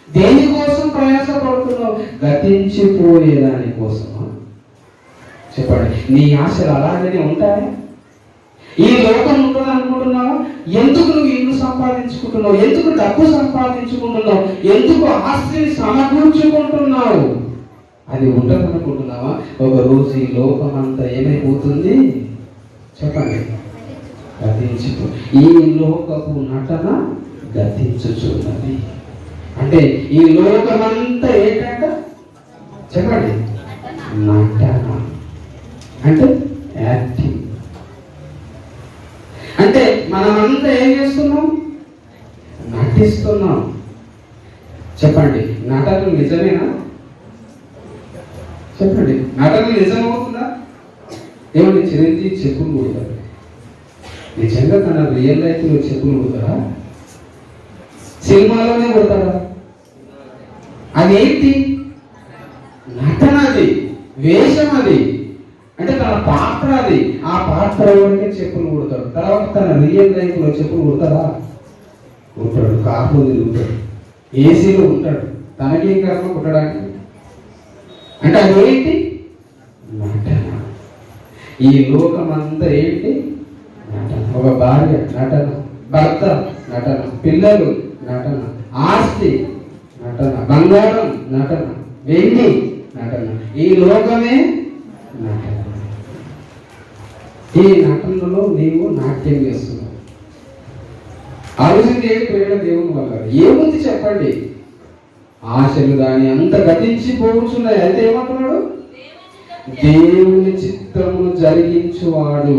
దేనికోసం ప్రయాసపడుతున్నావు? గతించిపోయేదాని కోసమా? చెప్పండి. నీ ఆశలు అలాగనే ఉంటాయా? ఈ లోకం ఉంటుంది అనుకుంటున్నావా? ఎందుకు నువ్వు ఇల్లు సంపాదించుకుంటున్నావు? ఎందుకు డబ్బు సంపాదించుకుంటున్నావు? ఎందుకు ఆస్తిని సమకూర్చుకుంటున్నావు? అది ఉంటుంది అనుకుంటున్నావా? ఒక రోజు ఈ లోకం అంతా ఏమైపోతుంది? చెప్పండి. గతించిపో. ఈ లోకపు నటన గతించుచున్నది. అంటే ఈ లోకమంతా ఏంటంట? చెప్పండి. నటన అంటే యాక్టింగ్. అంటే మనమంతా ఏం చేస్తున్నాం? నటిస్తున్నాం. చెప్పండి, నటన నిజమేనా? చెప్పండి, నటన నిజమవుతుందా? ఏమంటే చిరంజీవి చెప్పులు కొడతారు, నిజంగా తన రియల్ లైఫ్ లో చెప్పులు కొడతారా? సినిమాలోనే కొడతారా? అదేంటి? నటన, అది వేషం, అది అంటే తన పాత్ర, అది ఆ పాత్ర వరకే చెప్పులు కొడతాడు. తర్వాత తన రియల్ లైఫ్ లో చెప్పులు కొడతారా? ఉంటాడు, కార్లో తిరుగుతాడు, ఏసీలో ఉంటాడు, తనకేం కర్మ కుట్టడానికి? అంటే అదేంటి? నటన. ఈ లోకమంతా ఏంటి? నటన. ఒక భార్య నటన, భర్త నటన, పిల్లలు నటన, ఆస్తి నటన, బంగారం నటన, వెండి నటన, ఈ లోకమే నటన. ఈ నటనలో నీవు నాట్యం చేస్తున్నావు. ఆలోచన చేయకపోయిన దేవుని వల్ల ఏముంది చెప్పండి? ఆశలు దాని అంత గతించిపోతున్నాయి. అయితే ఏమంటున్నాడు? దేవుని చిత్తమును జరిగించువాడు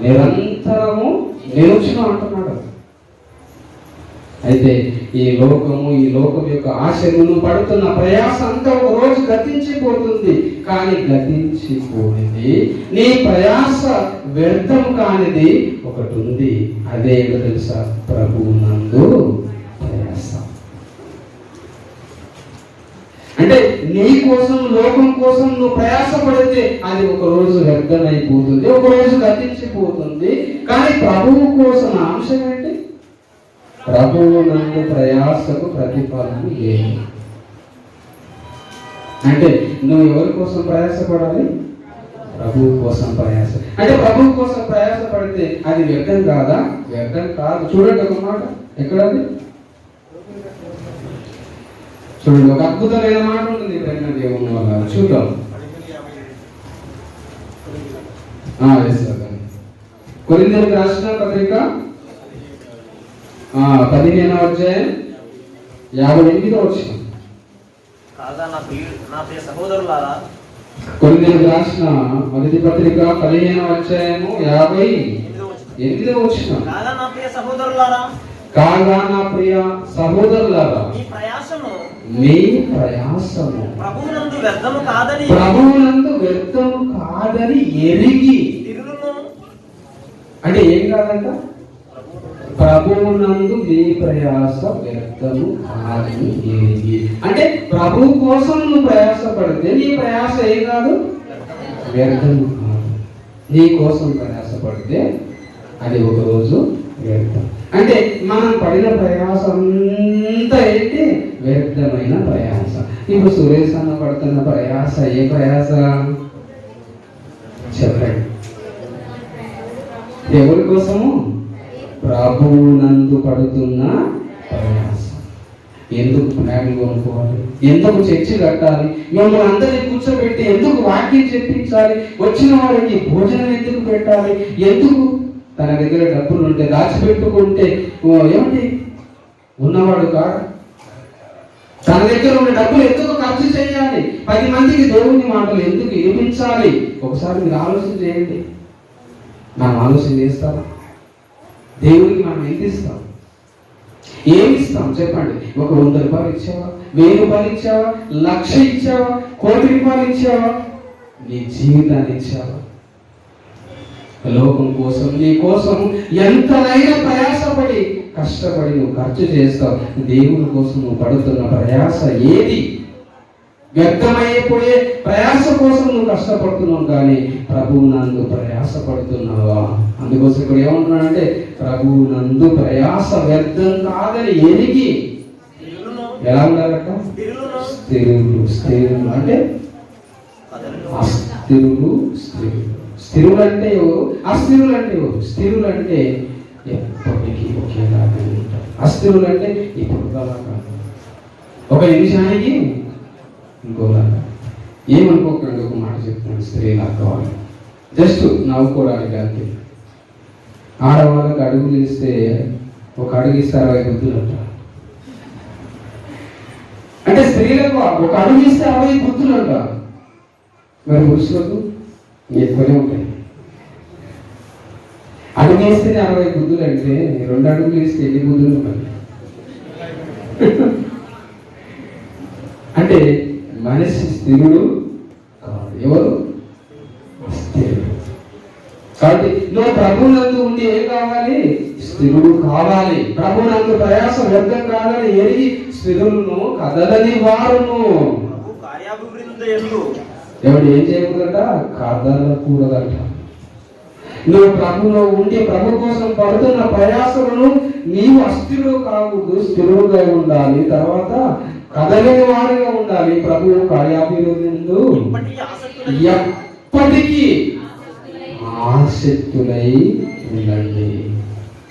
నిరంతరము నిలుచును అంటున్నాడు. అయితే ఈ లోకం యొక్క ఆశలను పడుతున్న ప్రయాస అంతా ఒక రోజు గతించిపోతుంది. కానీ గతించిపోయింది, నీ ప్రయాస వ్యర్థం కానిది ఒకటి ఉంది. అదే తెలుసా? ప్రభువునందు ప్రయాస. అంటే నీ కోసం, లోకం కోసం నువ్వు ప్రయాసపడితే అది ఒక రోజు వ్యర్థమైపోతుంది, ఒక రోజు గతించిపోతుంది. కానీ ప్రభువు కోసం అంశం ఏంటి? ప్రభువునందు ప్రయాసకు ప్రతిఫలం ఏమి? అంటే నువ్వు ఎవరి కోసం ప్రయాసపడాలి? ప్రభువు కోసం ప్రయాస. అంటే ప్రభువు కోసం ప్రయాస పడితే అది వ్యర్థం కాదా? వ్యర్థం కాదు. చూడండి ఒక మాట, ఎక్కడది? చూడండి, ఒక అద్భుతమైన మాట ఉంటుంది ప్రేమ దేవుని వల్ల. చూద్దాం. కొరింథీయులకు రాసిన పత్రిక 15వ అధ్యాయం 58వ వచనం. కాగా నా ప్రియ సహోదరులారా, కొరింథీయులకు రాసిన మొదటి పత్రిక 15వ అధ్యాయము 58వ వచనం. కాగా నా ప్రియ సహోదరులారా, కాగా నా ప్రియ సహోదరులారా, మీ ప్రయాసము ప్రభువునందు వ్యర్థము కాదని ఎరిగి. అంటే ఏం కాదంట? ప్రభువునందు మీ ప్రయాస వ్యర్థము కాదని ఎరిగి. అంటే ప్రభు కోసం నువ్వు ప్రయాస పడితే నీ ప్రయాస ఏం కాదు? వ్యర్థము కాదు. నీ కోసం ప్రయాస పడితే అది ఒక రోజు వ్యర్థం. అంటే మనం పడిన ప్రయాస అంతా ఏంటి? వ్యర్థమైన ప్రయాస. ఇప్పుడు సురేష్ అన్న పడుతున్న ప్రయాస ఏ ప్రయాస చెప్పండి? ఎవరి కోసము? ప్రభువునందు పడుతున్న ప్రయాస. ఎందుకు ఫ్లాగ్లు కొనుక్కోవాలి? ఎందుకు చర్చి కట్టాలి? మిమ్మల్ని అందరినీ కూర్చోబెట్టి ఎందుకు వాక్యం చెప్పించాలి? వచ్చిన వారికి భోజనం ఎందుకు పెట్టాలి? ఎందుకు? తన దగ్గర డబ్బులు ఉంటే దాచిపెట్టుకుంటే ఏమిటి? ఉన్నవాడు కాదు. తన దగ్గర ఉన్న డబ్బులు ఎందుకు ఖర్చు చేయాలి? 10 మందికి దేవుని మాటలు ఎందుకు ఏమించాలి? ఒకసారి మీరు ఆలోచన చేయండి. మనం ఆలోచన చేస్తామా? దేవునికి మనం ఎంత ఇస్తాం? ఏమి ఇస్తాం చెప్పండి? ఒక 100 రూపాయలు ఇచ్చావా? 1000 రూపాయలు ఇచ్చావా? 1,00,000 ఇచ్చావా? 1,00,00,000 రూపాయలు ఇచ్చావా? నీ జీవితాన్ని ఇచ్చావా? లోకం కోసం, నీ కోసం ఎంతనైనా ప్రయాసపడి కష్టపడి నువ్వు ఖర్చు చేస్తావు. దేవుని కోసం నువ్వు పడుతున్న ప్రయాస ఏది? వ్యర్థమైపోయే ప్రయాస కోసం నువ్వు కష్టపడుతున్నావు, కానీ ప్రభువు నందు ప్రయాస పడుతున్నావా? అందుకోసం ఇక్కడ ఏమంటున్నాడంటే ప్రభువు నందు ప్రయాస వ్యర్థం కాదని ఎరిగి. ఎలా ఉండాలట? స్థిరులు. స్థిరులు అంటే అస్థిరులు, స్థిరులు. స్థిరులు అంటే ఎవరు? అస్థిరులు అంటే ఎవరు? స్థిరులు అంటే ఎప్పటికీ ఒకేలాగా ఉంటారు. అస్థిరులు అంటే ఇప్పుడు అలాగా ఒక నిమిషానికి ఇంకోలాగా. ఏమనుకోకండి, ఒక మాట చెప్తాను. స్త్రీలా కావాలి, జస్ట్ నవ్వుకోవడానికి అంతే. ఆడవాళ్ళకి అడుగులు ఇస్తే ఒక అడుగు ఇస్తే 60 బుద్ధులు అంటారు. అంటే స్త్రీలకు ఒక అడుగు ఇస్తే 60 బుద్ధులు అంటారు. మరి పురుషులకు ఎక్కువనే ఉంటాయి. అడుగు అడుగేస్తే 60 బుద్ధులు అంటే 2 అడుగులు వేస్తే ఎన్ని బుద్ధులు ఉన్నాయి? అంటే మనిషి స్థిరుడు కాదు. ఎవరు స్థిరుడు? కాబట్టి నువ్వు ప్రభునందు ఉండి ఏం కావాలి? స్థిరుడు కావాలి. ప్రభునందు ప్రయాస వ్యర్థం కాదని ఎరిగి స్థిరులను కదలని వారును. ప్రభు కార్యాభివృద్ధి ఎందు ఎవడు ఏం చేయకూడదట? కదలకూడదట. నువ్వు ప్రభులో ఉండి ప్రభు కోసం పడుతున్న ప్రయాసలను నీవు అస్థిరుడు కాకూడదు, స్థిరుడుగా ఉండాలి. తర్వాత కదలని వారిగా ఉండాలి. ప్రభు కార్యాభివృద్ధి ఎందు ఎప్పటికీ ఆసక్తులై ఉండండి.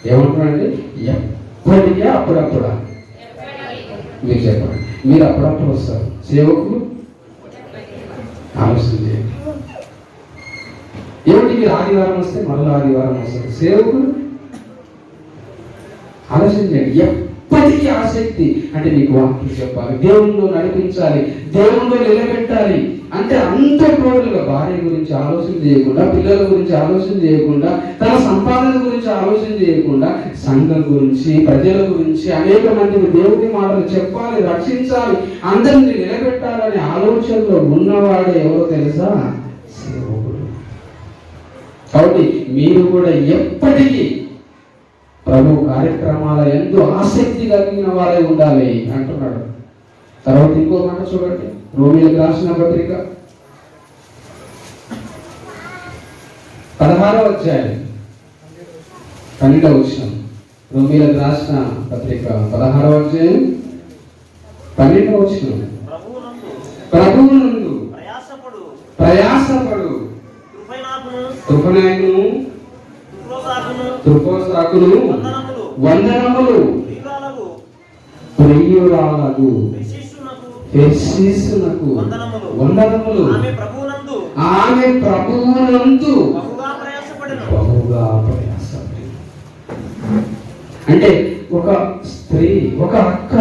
ఏమంటున్నారండి? ఎప్పటికీ. అప్పుడప్పుడు మీరు చెప్పండి, మీరు అప్పుడప్పుడు వస్తారు. సేవకులు ఆలోచన చేయండి. ఏమిటి? మీరు ఆదివారం వస్తే మళ్ళీ ఆదివారం వస్తారు. సేవకులు ఆలోచన చేయండి. ఎప్పటికీ ఆసక్తి. అంటే నీకు వాక్యం చెప్పాలి, దేవుణ్ణి నడిపించాలి, దేవుణ్ణి నిలబెట్టాలి. అంటే అంత టోటల్గా భార్య గురించి ఆలోచన చేయకుండా, పిల్లల గురించి ఆలోచన చేయకుండా, తన సంపాదన గురించి ఆలోచన చేయకుండా, సంఘం గురించి, ప్రజల గురించి, అనేక మందికి దేవుని మాటలు చెప్పాలి, రక్షించాలి, అందరిని నిలబెట్టాలనే ఆలోచనలో ఉన్నవాడే ఎవరో తెలుసా? సేవకుడు. కాబట్టి మీరు కూడా ఎప్పటికీ ప్రభు కార్యక్రమాల ఎందు ఆసక్తి కలిగిన వారే ఉండాలి అంటున్నాడు. తర్వాత ఇంకో మాట చూడండి, రోమీయులకు రాసిన పత్రిక 16వ అధ్యాయం 12వ వచనం. రోమీయులకు రాసిన పత్రిక 16వ అధ్యాయం 12వ వచనం. ప్రభువునందు ప్రయాసపడు కృపణాయకును త్రుపోసాకును వందనములు ప్రియురాలకు హెర్షీసునకు వందనములు. ఆమె ప్రభువునందు బహుగా ప్రయాసపడి. అంటే ఒక స్త్రీ, ఒక అక్క,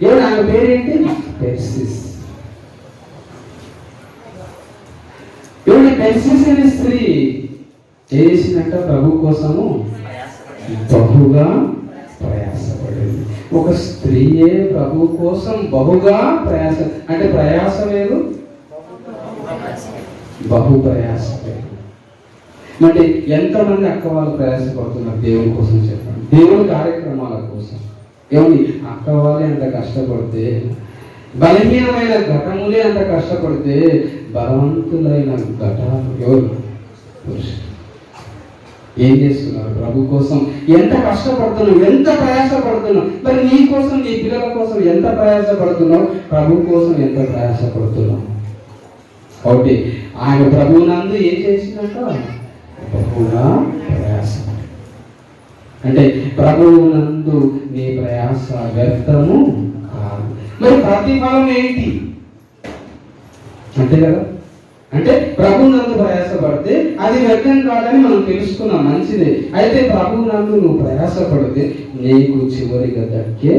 ఎవరు? ఆమె పేరేంటి? పెర్సిస్. ఎవరి? పెర్సిస్ అనే స్త్రీ చేసినట్ట ప్రభు కోసము బహుగా ప్రయాసపడింది. ఒక స్త్రీయే ప్రభు కోసం బహుగా ప్రయాస. అంటే ప్రయాస వేరు, బహు ప్రయాస వేరు. అంటే ఎంతమంది అక్క వాళ్ళు ప్రయాసపడుతున్నారు దేవుని కోసం? చెప్పండి. దేవుని కార్యక్రమాల కోసం. ఏమండి? అక్క వాళ్ళే అంత కష్టపడితే, బలహీనమైన ఘటములే అంత కష్టపడితే, బలవంతులైన ఘటాలు ఎవరు? పురుషులు. ఏం చేస్తున్నారు? ప్రభు కోసం ఎంత కష్టపడుతున్నావు, ఎంత ప్రయాసపడుతున్నావు. మరి నీ కోసం, నీ పిల్లల కోసం ఎంత ప్రయాసపడుతున్నావు, ప్రభు కోసం ఎంత ప్రయాసపడుతున్నావు. కాబట్టి ఆయన ప్రభువునందు ఏం చేసినట్ట? బహుగా ప్రయాస. అంటే ప్రభువునందు నీ ప్రయాస వ్యర్థము కాదు. మరి ప్రతిఫలం ఏంటి? అంతే కదా. అంటే ప్రభువునందు ప్రయాసపడితే అది వ్యర్థం కాదని మనం తెలుసుకున్నాం, మంచిదే. అయితే ప్రభువునందు నువ్వు ప్రయాసపడితే నీకు చివరిగా దక్కే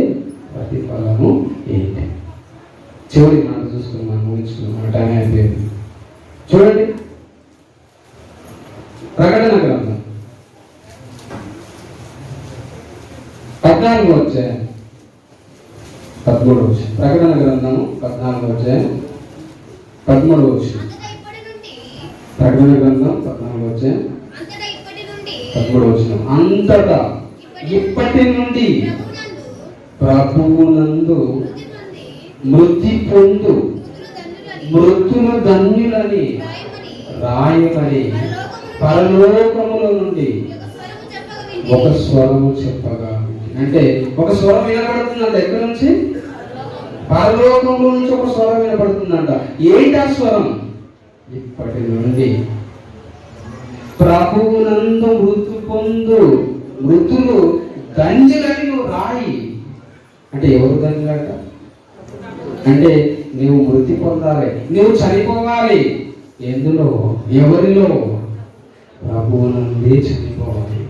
ప్రతిఫలము ఏంటి? చివరి మాట చూసుకున్నాం, ముగించుకున్నాం. టైం అయిపోయింది. చూడండి, ప్రకటన గ్రంథం 14వ అధ్యాయం 13వ వచనం. ప్రకటన గ్రంథము 14వ అధ్యాయం 13వ వచనం. ప్రకటన గ్రంథం 14వ అధ్యాయం 13వ వచనం. అంతటా ఇప్పటి నుండి ప్రభువునందు మృతి పొందు మృతులు ధన్యులని రాయమని పరలోకముల నుండి ఒక స్వరము చెప్పగా. అంటే ఒక స్వరం వినపడుతుందంట. ఎక్కడి నుంచి? పరలోకంలో నుంచి ఒక స్వరం వినపడుతుందంట. ఏంటి ఆ స్వరం? ఇప్పటి నుండి ప్రభువునందు మృతి పొందు మృతులు ధన్యులని నువ్వు రాయి. అంటే ఎవరు ధన్యులట? అంటే నువ్వు మృతి పొందాలి, నువ్వు చనిపోవాలి. ఎందులో? ఎవరిలో? ప్రభువునందే చనిపోవాలి,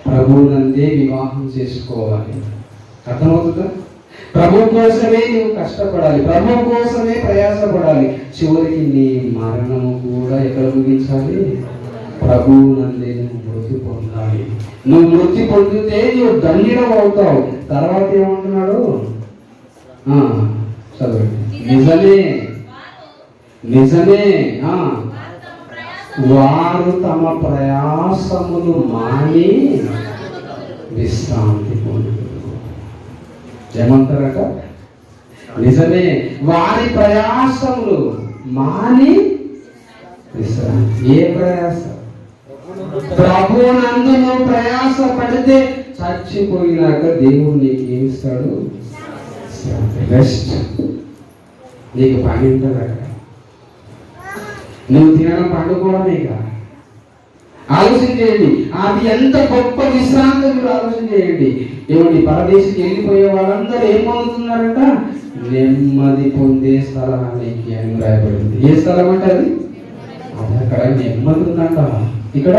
ప్రభువునందే వివాహం చేసుకోవాలి. అర్థమవుతుందా? ప్రభు కోసమే నువ్వు కష్టపడాలి, ప్రభు కోసమే ప్రయాసపడాలి. చివరికి నీ మరణము కూడా ఎక్కడ ముగించాలి? ప్రభువు నందే నువ్వు మృతి పొందాలి. నువ్వు మృతి పొందితే నువ్వు ధన్యుడు అవుతావు. తర్వాత ఏమంటున్నాడు? చదవండి. నిజమే నిజమే వారు తమ ప్రయాసములు మాని విశ్రాంతి పొందుతారు. ఏమంటారట? నిజమే వారి ప్రయాసములు మాని విశ్రాంతి. ఏ ప్రయాస? ప్రభువునందు నువ్వు ప్రయాస పడితే చచ్చిపోయినాక దేవుడు నీకు ఏమిస్తాడు? రెస్ట్. నీకు పని ఉంటుందట. నువ్వు తినడం పండుకోవడమేగా. ఆలోచన చేయండి. అది ఎంత గొప్ప విశ్రాంతి. మీరు ఆలోచన చేయండి. ఏమండి, పరదేశికి వెళ్ళిపోయే వాళ్ళందరూ ఏం పొందుతున్నారంట? నెమ్మది పొందే స్థలానికి అని రాయబడింది. ఏ స్థలం అంటే అది? అక్కడ నెమ్మది ఉందంట. ఇక్కడ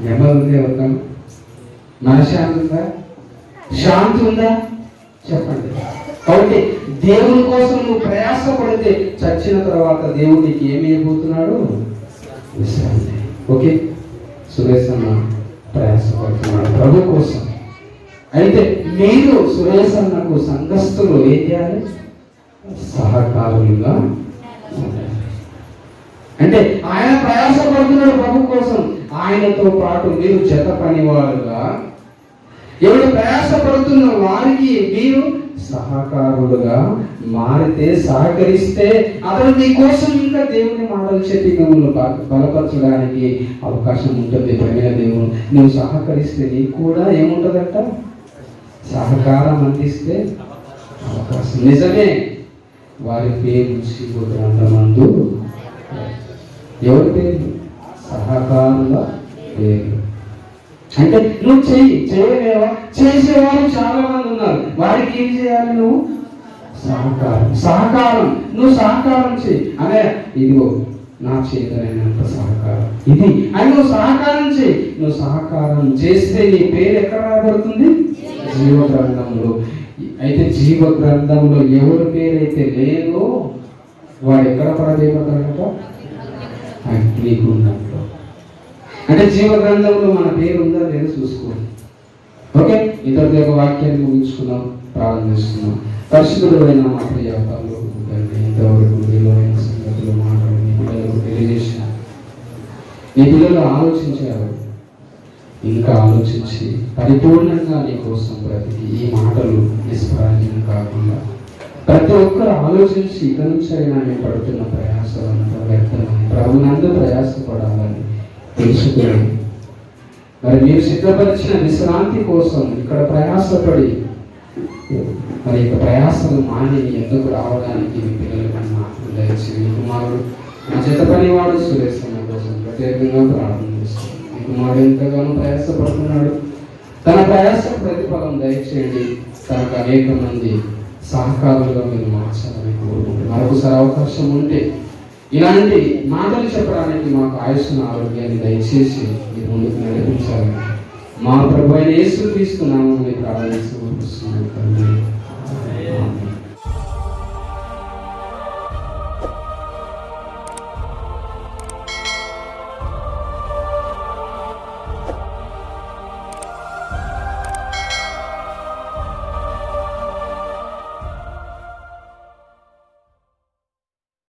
నెమ్మది ఉంది. ఎవరికన్నా మనశ్శాంతి ఉందా? శాంతి ఉందా? చెప్పండి. కాబట్టి దేవుని కోసం నువ్వు ప్రయాసపడితే చచ్చిన తర్వాత దేవుడు నీకు ఏమి అయిపోతున్నాడు? విశ్రాంతి. ఓకే, సురేష్ అన్న ప్రయాసపడుతున్నాడు ప్రభు కోసం. అయితే మీరు సురేష్ అన్నకు సంఘస్థులు ఏం చేయాలి? సహకారులుగా ఉండాలి. అంటే ఆయన ప్రయాసపడుతున్నాడు ప్రభు కోసం. ఆయనతో పాటు మీరు జత పనివారుగా, ఎవరు ప్రయాసపడుతున్న వారికి మీరు సహకారులుగా మారితే, సహకరిస్తే అతను మీకోసం ఇంకా దేవుని మాటలు చెప్పి మిమ్మల్ని బలపరచడానికి అవకాశం ఉంటుంది. ప్రేమ దేవుడు నువ్వు సహకరిస్తే నీకు కూడా ఏముంటుందట? సహకారం అందిస్తే అవకాశం. నిజమే వారి పేరు జీవ గ్రంథమందు. ఎవరి పేరు? సహకారుల పేరు. అంటే నువ్వు చేయలేవా? చేసేవారు చాలా మంది ఉన్నారు. వారికి ఏం చేయాలి? నువ్వు సహకారం. నువ్వు సహకారం చేయి. అనే ఇదిగో నా చేతనైనంత సహకారం ఇది అని నువ్వు సహకారం చేయి. నువ్వు సహకారం చేస్తే నీ పేరు ఎక్కడ రాబడుతుంది? జీవ గ్రంథంలో. అయితే జీవ గ్రంథంలో ఎవరి పేరైతే లేదో వాడు ఎక్కడ పడబోతాడట? అగ్నిగుండంలో. అంటే జీవ గ్రంథంలో మన పేరు ఉందా లేదా చూసుకోండి. ఓకే, ఇతరుల యొక్క వాక్యాన్ని ముగించుకున్నాం, ప్రారంభిస్తున్నాం. పరిశుద్ధుడైన మా ప్రియాలు ఇంతవరకు విలువైన సంగతులు మాట్లాడి మీ పిల్లలకు తెలియజేసిన, మీ పిల్లలు ఆలోచించారు. ఇంకా ఆలోచించి పరిపూర్ణంగా నీ కోసం బ్రతికి ఈ మాటలు నిష్ప్రయోజనం కాకుండా ప్రతి ఒక్కరు ఆలోచించి ఇక నుంచి అయినా నేను పడుతున్న ప్రయాసంతా వ్యర్థమని ప్రభునందు ప్రయాసపడాలని తెలుసుకొని, మరి మీరు సిద్ధపరిచిన విశ్రాంతి కోసం ఇక్కడ ప్రయాసపడి మరి ఇక ప్రయాసలు మాని ఎందుకు రావడానికి మీ పిల్లలకన్నా దయచేసి మీ కుమారుడు నా జత పనివాడు సురేష్ అన్న కోసం ప్రత్యేకంగా ప్రార్థన చేస్తాను. మీ కుమారుడు ఎంతగానో ప్రయాసపడుతున్నాడు. తన ప్రయాస ప్రతిఫలం దయచేయండి. తనకు అనేక మంది సహకారులుగా మీరు మార్చాలని కోరుకుంటున్నారు. మరొకసారి అవకాశం ఉంటే ఇలాంటి మాటలు చెప్పడానికి మాకు ఆయుష్ను, ఆరోగ్యాన్ని దయచేసి మీరు ముందుకు నడిపించాలని మా ప్రభు అయిన యేసుక్రీస్తు నామములో ప్రార్థిస్తున్నాము తండ్రి.